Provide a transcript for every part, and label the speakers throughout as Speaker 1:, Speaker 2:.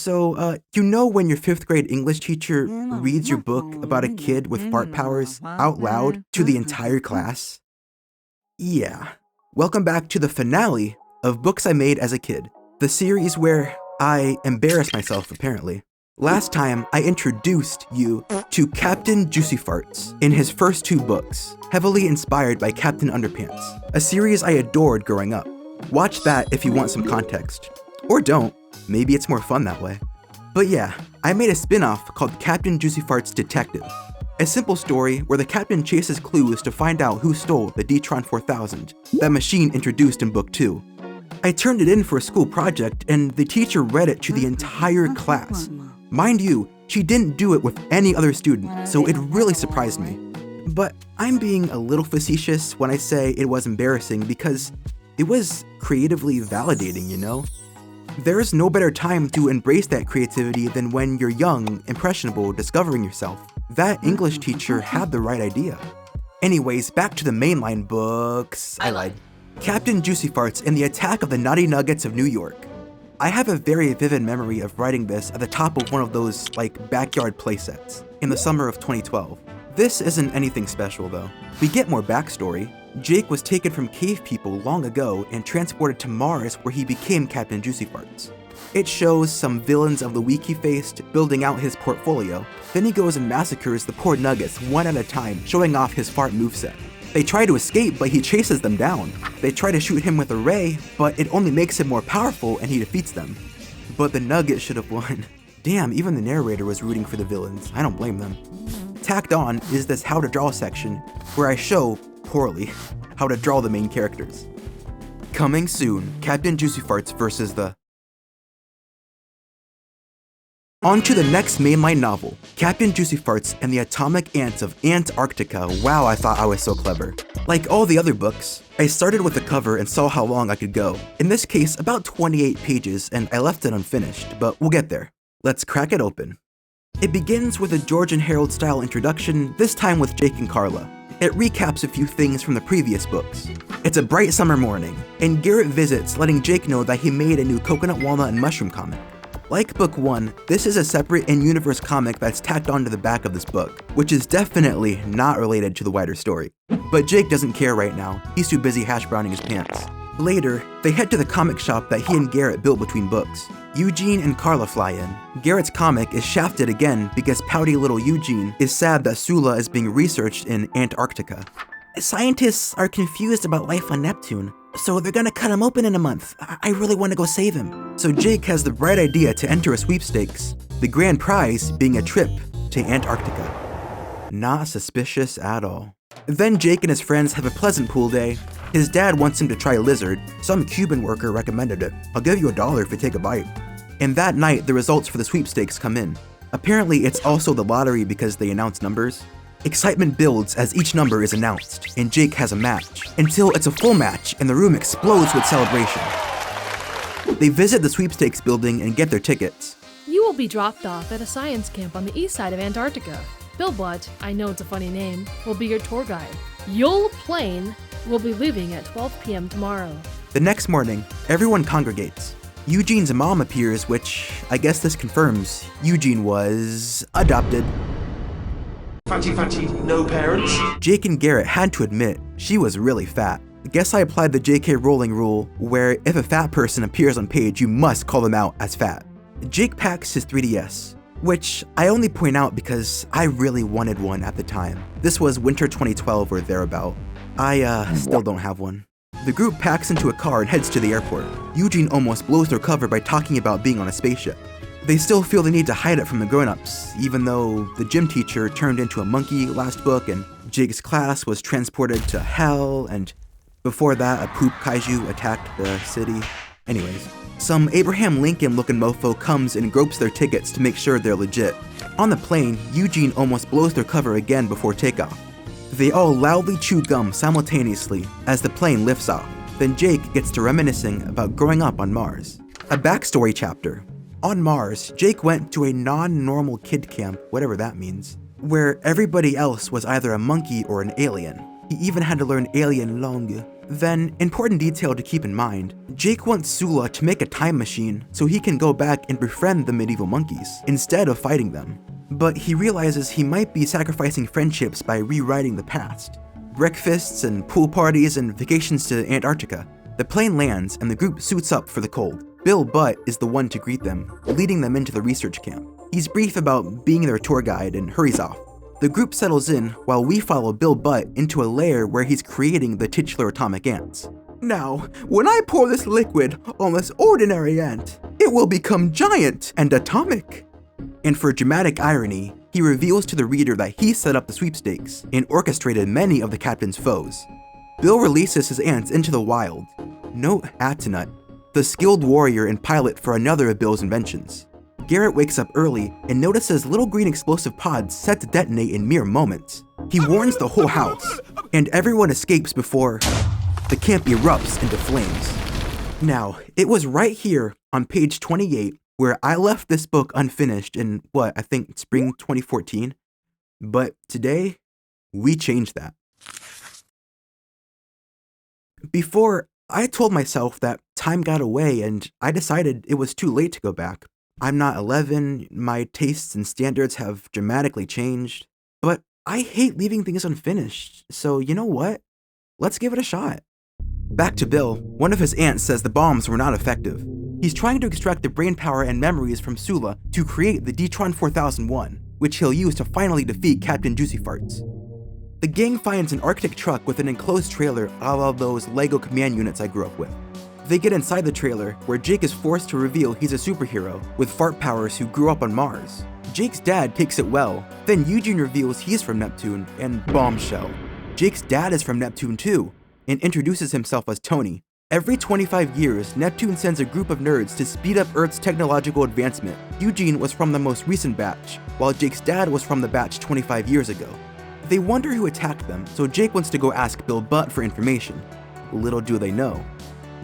Speaker 1: You know when your 5th grade English teacher reads your book about a kid with fart powers out loud to the entire class? Yeah. Welcome back to the finale of Books I Made as a Kid, the series where I embarrassed myself, apparently. Last time, I introduced you to Captain Juicy Farts in his first 2 books, heavily inspired by Captain Underpants, a series I adored growing up. Watch that if you want some context. Or don't, maybe it's more fun that way. But yeah, I made a spin-off called Captain Juicy Farts Detective, a simple story where the captain chases clues to find out who stole the D-Tron 4000, that machine introduced in book 2. I turned it in for a school project and the teacher read it to the entire class. Mind you, she didn't do it with any other student, so it really surprised me. But I'm being a little facetious when I say it was embarrassing because it was creatively validating, you know? There's no better time to embrace that creativity than when you're young, impressionable, discovering yourself. That English teacher had the right idea. Anyways, back to the mainline books. I lied. Captain Juicy Farts and the Attack of the Naughty Nuggets of New York. I have a very vivid memory of writing this at the top of one of those, backyard playsets in the summer of 2012. This isn't anything special though. We get more backstory. Jake was taken from cave people long ago and transported to Mars where he became Captain Juicy Farts. It shows some villains of the week he faced, building out his portfolio. Then he goes and massacres the poor nuggets one at a time, showing off his fart moveset. They try to escape, but he chases them down. They try to shoot him with a ray, but it only makes him more powerful and he defeats them. But the nuggets should have won. Damn, even the narrator was rooting for the villains. I don't blame them. Tacked on is this how to draw section, where I show, poorly, how to draw the main characters. Coming soon, Captain Juicy Farts versus the... On to the next mainline novel, Captain Juicy Farts and the Atomic Ants of Antarctica. Wow, I thought I was so clever. Like all the other books, I started with the cover and saw how long I could go. In this case, about 28 pages, and I left it unfinished, but we'll get there. Let's crack it open. It begins with a George and Harold style introduction, this time with Jake and Carla. It recaps a few things from the previous books. It's a bright summer morning, and Garrett visits, letting Jake know that he made a new coconut, walnut, and mushroom comic. Like book 1, this is a separate in-universe comic that's tacked onto the back of this book, which is definitely not related to the wider story. But Jake doesn't care right now, he's too busy hash browning his pants. Later, they head to the comic shop that he and Garrett built between books. Eugene and Carla fly in. Garrett's comic is shafted again because pouty little Eugene is sad that Sula is being researched in Antarctica. Scientists are confused about life on Neptune, so they're gonna cut him open in a month. I really want to go save him. So Jake has the bright idea to enter a sweepstakes, the grand prize being a trip to Antarctica. Not suspicious at all. Then Jake and his friends have a pleasant pool day. His dad wants him to try lizard. Some Cuban worker recommended it. I'll give you $1 if you take a bite. And that night, the results for the sweepstakes come in. Apparently, it's also the lottery because they announce numbers. Excitement builds as each number is announced, and Jake has a match, until it's a full match and the room explodes with celebration. They visit the sweepstakes building and get their tickets.
Speaker 2: You will be dropped off at a science camp on the east side of Antarctica. Bill Butt, I know it's a funny name, will be your tour guide. Your plane will be leaving at 12 p.m. tomorrow.
Speaker 1: The next morning, everyone congregates. Eugene's mom appears, which I guess this confirms Eugene was adopted.
Speaker 3: Fatty, no parents.
Speaker 1: Jake and Garrett had to admit she was really fat. Guess I applied the JK Rowling rule, where if a fat person appears on page, you must call them out as fat. Jake packs his 3DS, which I only point out because I really wanted one at the time. This was winter 2012 or thereabout. I still don't have one. The group packs into a car and heads to the airport. Eugene almost blows their cover by talking about being on a spaceship. They still feel the need to hide it from the grown-ups, even though the gym teacher turned into a monkey last book and Jake's class was transported to hell, and before that a poop kaiju attacked the city. Anyways, some Abraham Lincoln-looking mofo comes and gropes their tickets to make sure they're legit. On the plane, Eugene almost blows their cover again before takeoff. They all loudly chew gum simultaneously as the plane lifts off. Then Jake gets to reminiscing about growing up on Mars. A backstory chapter. On Mars, Jake went to a non-normal kid camp, whatever that means, where everybody else was either a monkey or an alien. He even had to learn alien langue. Then, important detail to keep in mind, Jake wants Sula to make a time machine so he can go back and befriend the medieval monkeys, instead of fighting them. But he realizes he might be sacrificing friendships by rewriting the past. Breakfasts and pool parties and vacations to Antarctica. The plane lands and the group suits up for the cold. Bill Butt is the one to greet them, leading them into the research camp. He's brief about being their tour guide and hurries off. The group settles in while we follow Bill Butt into a lair where he's creating the titular atomic ants. Now, when I pour this liquid on this ordinary ant, it will become giant and atomic. And for dramatic irony, he reveals to the reader that he set up the sweepstakes and orchestrated many of the captain's foes. Bill releases his ants into the wild. Note Atonut, the skilled warrior and pilot for another of Bill's inventions. Garrett wakes up early and notices little green explosive pods set to detonate in mere moments. He warns the whole house, and everyone escapes before the camp erupts into flames. Now, it was right here on page 28 where I left this book unfinished in, I think spring 2014. But today, we changed that. Before, I told myself that time got away and I decided it was too late to go back. I'm not 11, my tastes and standards have dramatically changed, but I hate leaving things unfinished, so you know what? Let's give it a shot. Back to Bill, one of his aunts says the bombs were not effective. He's trying to extract the brainpower and memories from Sula to create the Detron 4001, which he'll use to finally defeat Captain Juicy Farts. The gang finds an Arctic truck with an enclosed trailer a la those LEGO command units I grew up with. They get inside the trailer, where Jake is forced to reveal he's a superhero with fart powers who grew up on Mars. Jake's dad takes it well, then Eugene reveals he's from Neptune, and bombshell. Jake's dad is from Neptune too, and introduces himself as Tony. Every 25 years, Neptune sends a group of nerds to speed up Earth's technological advancement. Eugene was from the most recent batch, while Jake's dad was from the batch 25 years ago. They wonder who attacked them, so Jake wants to go ask Bill Butt for information. Little do they know.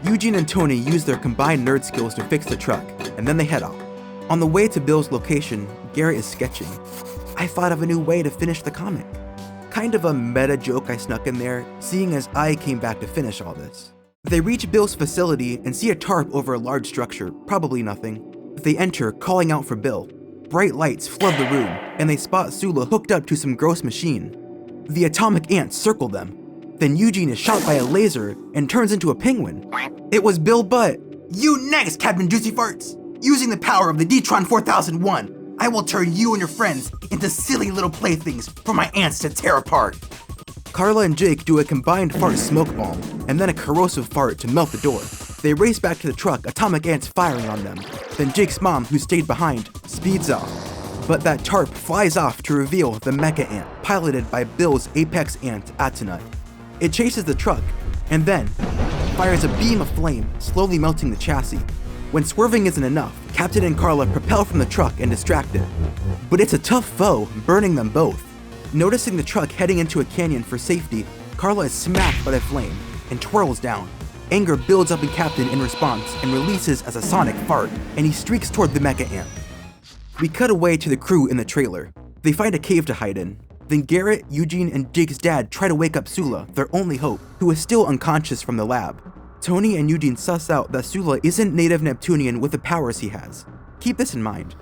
Speaker 1: Eugene and Tony use their combined nerd skills to fix the truck, and then they head off. On the way to Bill's location, Garrett is sketching. I thought of a new way to finish the comic. Kind of a meta joke I snuck in there, seeing as I came back to finish all this. They reach Bill's facility and see a tarp over a large structure, probably nothing. They enter, calling out for Bill. Bright lights flood the room, and they spot Sula hooked up to some gross machine. The atomic ants circle them. Then Eugene is shot by a laser and turns into a penguin. It was Bill Butt. You next, Captain Juicy Farts! Using the power of the Detron 4001, I will turn you and your friends into silly little playthings for my ants to tear apart. Carla and Jake do a combined fart smoke bomb, and then a corrosive fart to melt the door. They race back to the truck, atomic ants firing on them. Then Jake's mom, who stayed behind, speeds off. But that tarp flies off to reveal the mecha ant, piloted by Bill's apex ant, Atonut. It chases the truck, and then fires a beam of flame, slowly melting the chassis. When swerving isn't enough, Captain and Carla propel from the truck and distract it. But it's a tough foe, burning them both. Noticing the truck heading into a canyon for safety, Carla is smacked by the flame and twirls down. Anger builds up in Captain in response and releases as a sonic fart, and he streaks toward the mecha ant. We cut away to the crew in the trailer. They find a cave to hide in. Then Garrett, Eugene, and Jake's dad try to wake up Sula, their only hope, who is still unconscious from the lab. Tony and Eugene suss out that Sula isn't native Neptunian with the powers he has. Keep this in mind.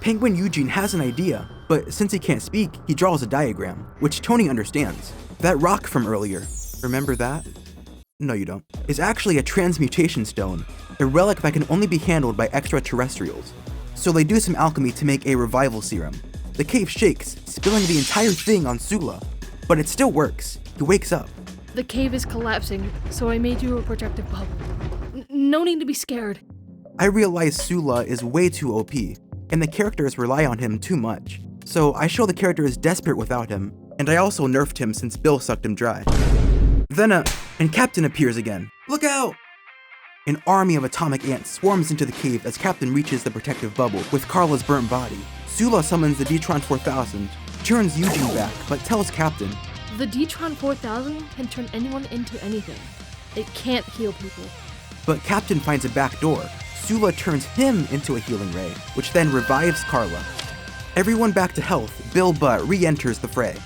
Speaker 1: Penguin Eugene has an idea, but since he can't speak, he draws a diagram, which Tony understands. That rock from earlier, remember that? No, you don't. Is actually a transmutation stone, a relic that can only be handled by extraterrestrials. So they do some alchemy to make a revival serum. The cave shakes, spilling the entire thing on Sula, but it still works. He wakes up.
Speaker 2: The cave is collapsing, so I made you a protective bubble. No need to be scared.
Speaker 1: I realize Sula is way too OP, and the characters rely on him too much. So I show the character is desperate without him, and I also nerfed him since Bill sucked him dry. Then and Captain appears again. Look out! An army of atomic ants swarms into the cave as Captain reaches the protective bubble with Carla's burnt body. Sula summons the Detron 4000, turns Eugene back, but tells Captain,
Speaker 2: The Detron 4000 can turn anyone into anything. It can't heal people.
Speaker 1: But Captain finds a back door. Sula turns him into a healing ray, which then revives Carla. Everyone back to health, Bill Butt re-enters the fray.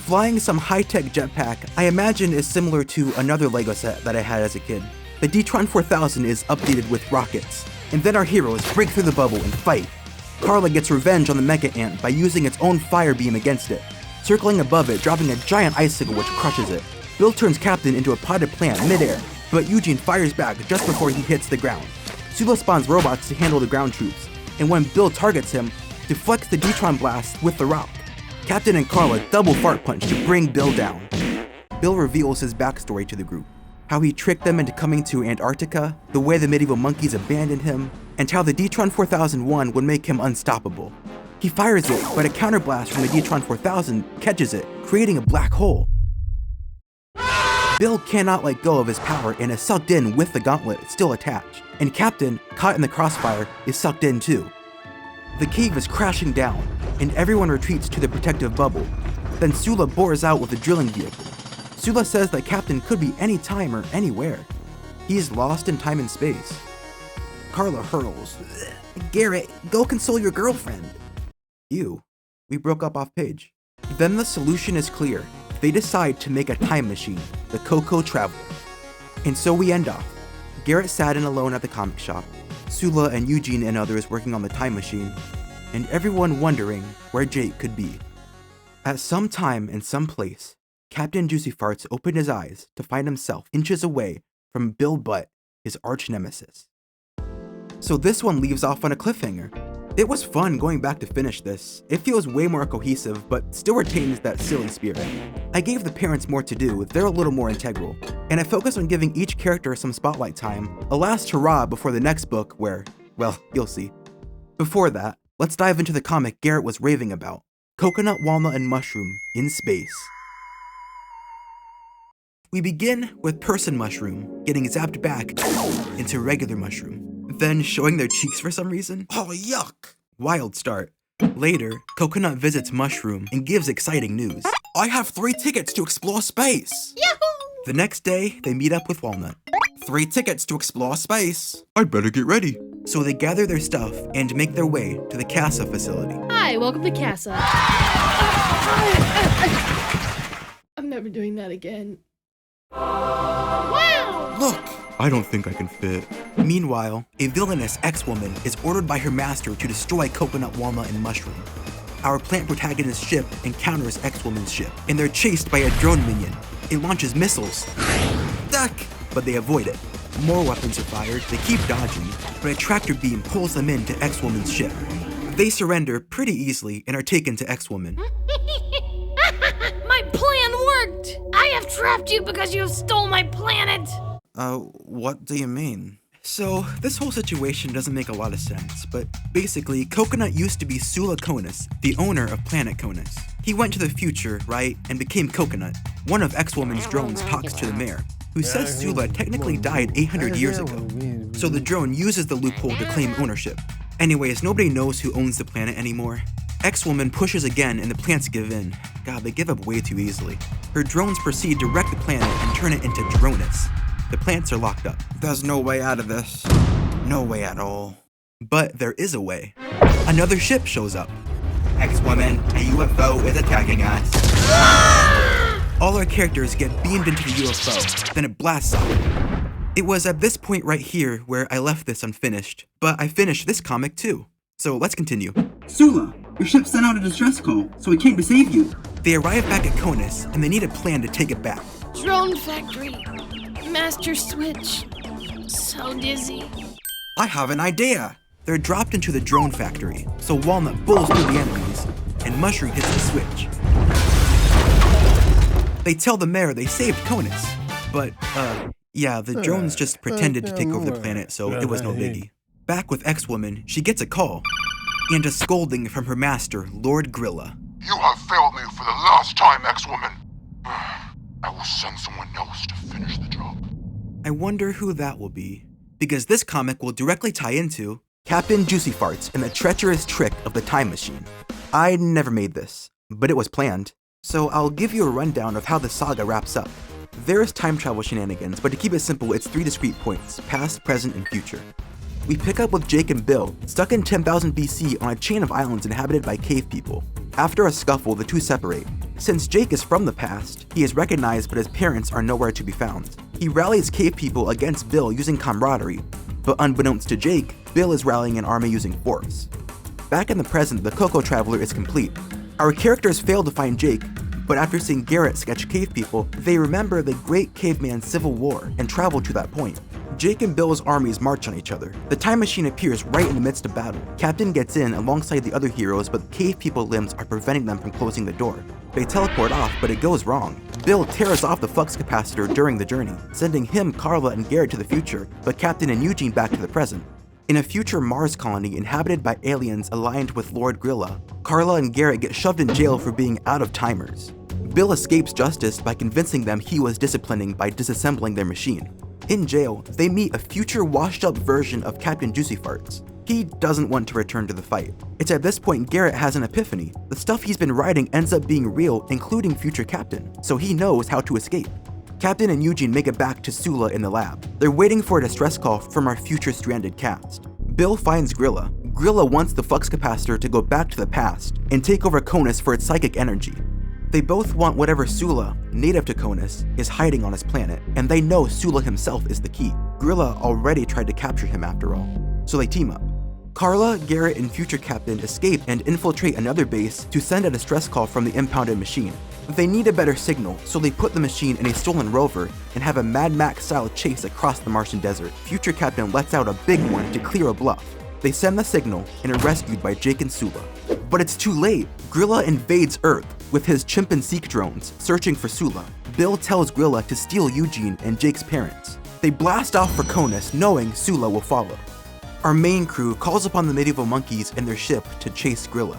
Speaker 1: Flying some high-tech jetpack I imagine is similar to another LEGO set that I had as a kid. The D-Tron 4000 is updated with rockets, and then our heroes break through the bubble and fight. Carla gets revenge on the Mecha Ant by using its own fire beam against it, circling above it, dropping a giant icicle which crushes it. Bill turns Captain into a potted plant midair, but Eugene fires back just before he hits the ground. Sula spawns robots to handle the ground troops, and when Bill targets him, deflects the D-Tron blast with the rock. Captain and Carla double fart punch to bring Bill down. Bill reveals his backstory to the group, how he tricked them into coming to Antarctica, the way the medieval monkeys abandoned him, and how the D-Tron 4001 would make him unstoppable. He fires it, but a counterblast from the D-Tron 4000 catches it, creating a black hole. Bill cannot let go of his power and is sucked in with the gauntlet still attached, and Captain, caught in the crossfire, is sucked in too. The cave is crashing down, and everyone retreats to the protective bubble. Then Sula bores out with a drilling vehicle. Sula says that Captain could be anytime or anywhere. He is lost in time and space. Carla hurls, "Garrett, go console your girlfriend." Ew, we broke up off page. Then the solution is clear. They decide to make a time machine, the Coco Traveler. And so we end off. Garrett sad and alone at the comic shop, Sula and Eugene and others working on the time machine, and everyone wondering where Jake could be. At some time and some place, Captain Juicy Farts opened his eyes to find himself inches away from Bill Butt, his arch nemesis. So this one leaves off on a cliffhanger. It was fun going back to finish this. It feels way more cohesive, but still retains that silly spirit. I gave the parents more to do, they're a little more integral, and I focused on giving each character some spotlight time, a last hurrah before the next book where, well, you'll see. Before that, let's dive into the comic Garrett was raving about, Coconut, Walnut, and Mushroom in Space. We begin with Person Mushroom getting zapped back into regular Mushroom, then showing their cheeks for some reason. Oh, yuck! Wild start. Later, Coconut visits Mushroom and gives exciting news. I have 3 tickets to explore space! Yahoo! The next day, they meet up with Walnut. 3 tickets to explore space. I'd better get ready. So they gather their stuff and make their way to the CASA facility.
Speaker 2: Hi, welcome to CASA. I'm never doing that again. Wow!
Speaker 1: Look! I don't think I can fit. Meanwhile, a villainous X-Woman is ordered by her master to destroy Coconut, Walnut, and Mushroom. Our plant protagonist's ship encounters X-Woman's ship, and they're chased by a drone minion. It launches missiles. Duck! But they avoid it. More weapons are fired, they keep dodging, but a tractor beam pulls them into X-Woman's ship. They surrender pretty easily and are taken to X-Woman.
Speaker 4: My plan worked! I have trapped you because you have stole my planet!
Speaker 1: What do you mean? So, this whole situation doesn't make a lot of sense, but basically, Coconut used to be Sula Conus, the owner of Planet Conus. He went to the future, right, and became Coconut. One of X-Woman's drones talks to the mayor, who says Sula technically died 800 years ago. So the drone uses the loophole to claim ownership. Anyways, nobody knows who owns the planet anymore. X-Woman pushes again and the plants give in. God, they give up way too easily. Her drones proceed to wreck the planet and turn it into Dronus. The plants are locked up. There's no way out of this. No way at all. But there is a way. Another ship shows up. X-Woman, a UFO is attacking us. All our characters get beamed into the UFO, then it blasts off. It was at this point right here where I left this unfinished, but I finished this comic too. So let's continue.
Speaker 5: Sula, your ship sent out a distress call, so we came to save you.
Speaker 1: They arrive back at Conus, and they need a plan to take it back.
Speaker 4: Drone factory. Master switch. So dizzy.
Speaker 1: I have an idea! They're dropped into the drone factory, so Walnut bulls through the enemies, and Mushroom hits the switch. They tell the mayor they saved Conus, but, yeah, the drones just pretended to take over the planet, so it was no biggie. Back with X-Woman, she gets a call, and a scolding from her master, Lord Grilla.
Speaker 6: You have failed me for the last time, X-Woman. I will send someone else to finish the job.
Speaker 1: I wonder who that will be, because this comic will directly tie into Captain Juicy Farts and the treacherous trick of the time machine. I never made this, but it was planned, so I'll give you a rundown of how the saga wraps up. There's time travel shenanigans, but to keep it simple, it's 3 discrete points, past, present, and future. We pick up with Jake and Bill, stuck in 10,000 BC on a chain of islands inhabited by cave people. After a scuffle, the two separate. Since Jake is from the past, he is recognized but his parents are nowhere to be found. He rallies cave people against Bill using camaraderie, but unbeknownst to Jake, Bill is rallying an army using force. Back in the present, the Coco Traveler is complete. Our characters fail to find Jake, but after seeing Garrett sketch cave people, they remember the Great Caveman Civil War and travel to that point. Jake and Bill's armies march on each other. The time machine appears right in the midst of battle. Captain gets in alongside the other heroes, but the cave people limbs are preventing them from closing the door. They teleport off, but it goes wrong. Bill tears off the flux capacitor during the journey, sending him, Carla, and Garrett to the future, but Captain and Eugene back to the present. In a future Mars colony inhabited by aliens aligned with Lord Grilla, Carla and Garrett get shoved in jail for being out of timers. Bill escapes justice by convincing them he was disciplining by disassembling their machine. In jail, they meet a future washed-up version of Captain Juicy Farts. He doesn't want to return to the fight. It's at this point Garrett has an epiphany. The stuff he's been writing ends up being real, including future Captain, so he knows how to escape. Captain and Eugene make it back to Sula in the lab. They're waiting for a distress call from our future stranded cast. Bill finds Grilla. Grilla wants the flux capacitor to go back to the past and take over Conus for its psychic energy. They both want whatever Sula, native to Conus, is hiding on his planet, and they know Sula himself is the key. Grilla already tried to capture him after all, so they team up. Carla, Garrett, and future Captain escape and infiltrate another base to send a distress call from the impounded machine. They need a better signal, so they put the machine in a stolen rover and have a Mad Max-style chase across the Martian desert. Future Captain lets out a big one to clear a bluff. They send the signal and are rescued by Jake and Sula. But it's too late. Grilla invades Earth with his chimp and Seek drones searching for Sula. Bill tells Grilla to steal Eugene and Jake's parents. They blast off for Conus, knowing Sula will follow. Our main crew calls upon the medieval monkeys in their ship to chase Grilla.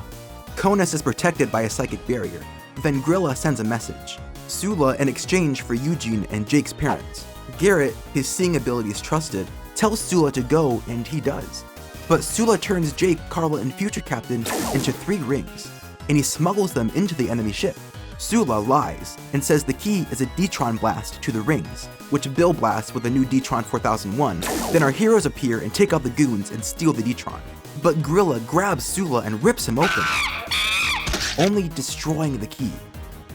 Speaker 1: Conus is protected by a psychic barrier. Then Grilla sends a message. Sula in exchange for Eugene and Jake's parents. Garrett, his seeing abilities trusted, tells Sula to go, and he does. But Sula turns Jake, Carla, and future Captain into 3 rings, and he smuggles them into the enemy ship. Sula lies and says the key is a Detron blast to the rings, which Bill blasts with a new Detron 4001. Then our heroes appear and take out the goons and steal the Detron. But Grilla grabs Sula and rips him open, only destroying the key.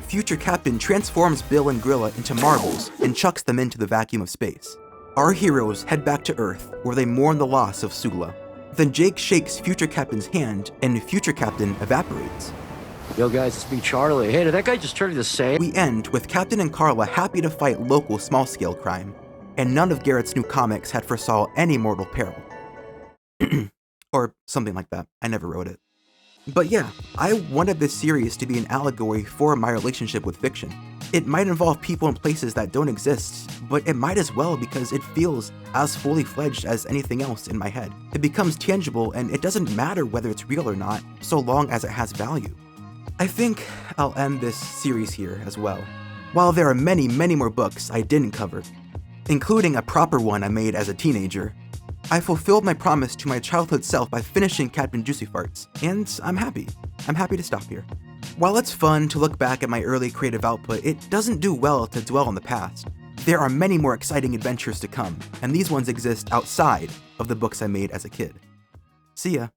Speaker 1: Future Captain transforms Bill and Grilla into marbles and chucks them into the vacuum of space. Our heroes head back to Earth, where they mourn the loss of Sula. Then Jake shakes Future Captain's hand, and Future Captain evaporates.
Speaker 7: Yo guys, it's me, Charlie. Hey, did that guy just turn you the same?
Speaker 1: We end with Captain and Carla happy to fight local small-scale crime, and none of Garrett's new comics had foresaw any mortal peril. Or something like that. I never wrote it. But yeah, I wanted this series to be an allegory for my relationship with fiction. It might involve people and places that don't exist, but it might as well because it feels as fully fledged as anything else in my head. It becomes tangible and it doesn't matter whether it's real or not, so long as it has value. I think I'll end this series here as well. While there are many, many more books I didn't cover, including a proper one I made as a teenager, I fulfilled my promise to my childhood self by finishing Captain Juicy Farts, and I'm happy. I'm happy to stop here. While it's fun to look back at my early creative output, it doesn't do well to dwell on the past. There are many more exciting adventures to come, and these ones exist outside of the books I made as a kid. See ya.